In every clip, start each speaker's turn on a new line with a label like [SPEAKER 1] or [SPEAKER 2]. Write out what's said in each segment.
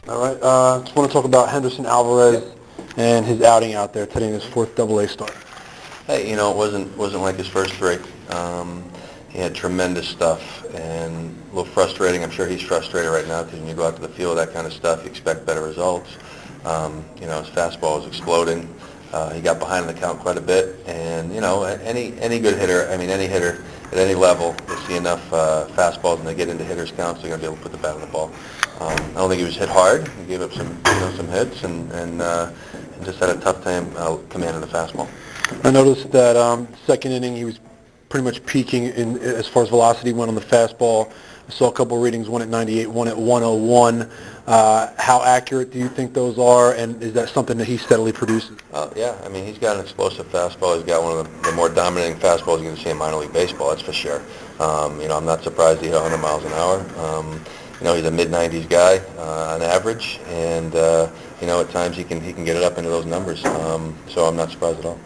[SPEAKER 1] All right. Just want to talk about Henderson Alvarez and his outing out there today in his fourth Double-A start.
[SPEAKER 2] Hey, it wasn't like his first three. He had tremendous stuff and a little frustrating. I'm sure he's frustrated right now because when you go out to the field, that kind of stuff, you expect better results. His fastball was exploding. He got behind in the count quite a bit, and any good hitter, any hitter at any level, they see enough fastballs and they get into hitters' counts, they're going to be able to put the bat on the ball. I don't think he was hit hard. He gave up some hits and just had a tough time commanding the fastball.
[SPEAKER 1] I noticed that second inning he was pretty much peaking in as far as velocity went on the fastball. I saw a couple of readings, one at 98, one at 101. How accurate do you think those are, and is that something that he steadily produces?
[SPEAKER 2] Yeah, he's got an explosive fastball. He's got one of the more dominating fastballs you're going to see in minor league baseball, that's for sure. I'm not surprised he hit 100 miles an hour. He's a mid-90s guy on average, and at times he can get it up into those numbers. So I'm not surprised at all.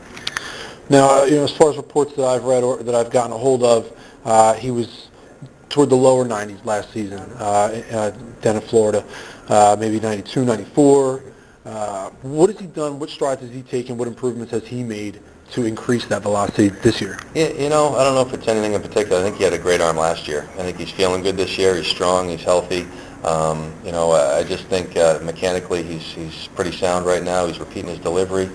[SPEAKER 1] Now, as far as reports that I've read or that I've gotten a hold of, he was toward the lower 90s last season down in Florida, maybe 92, 94. What has he done? What strides has he taken? What improvements has he made to increase that velocity this year?
[SPEAKER 2] Yeah, I don't know if it's anything in particular. I think he had a great arm last year. I think he's feeling good this year. He's strong. He's healthy. I just think mechanically he's pretty sound right now. He's repeating his delivery.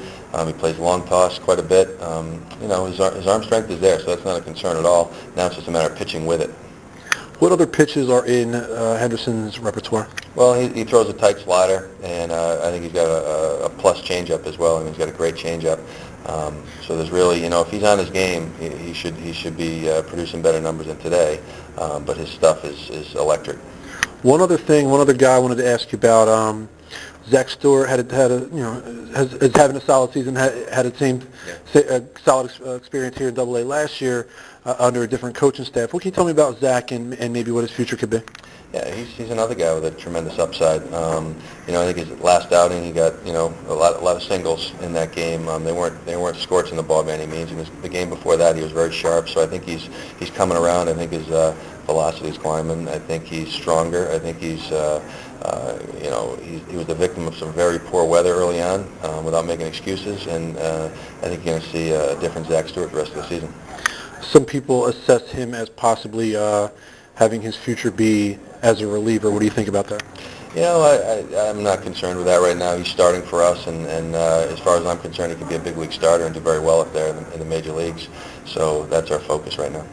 [SPEAKER 2] He plays long toss quite a bit. His arm strength is there, so that's not a concern at all. Now it's just a matter of pitching with it.
[SPEAKER 1] What other pitches are in Henderson's repertoire?
[SPEAKER 2] Well, he throws a tight slider, and I think he's got a plus changeup as well. He's got a great changeup. So there's really, if he's on his game, he should be producing better numbers than today. But his stuff is electric.
[SPEAKER 1] One other guy I wanted to ask you about. Zach Stewart is having a solid season. Had a solid experience here in Double-A last year under a different coaching staff. What can you tell me about Zach and maybe what his future could be?
[SPEAKER 2] Yeah, he's another guy with a tremendous upside. I think his last outing he got a lot of singles in that game. They weren't scorching the ball by any means. The game before that he was very sharp. So I think he's coming around. I think his velocity is climbing. I think he's stronger. I think he's he was the victim of some very poor weather early on without making excuses, and I think you're going to see a different Zach Stewart the rest of the season.
[SPEAKER 1] Some people assess him as possibly having his future be as a reliever. What do you think about that?
[SPEAKER 2] I'm not concerned with that right now. He's starting for us, and as far as I'm concerned, he could be a big league starter and do very well up there in the major leagues. So that's our focus right now.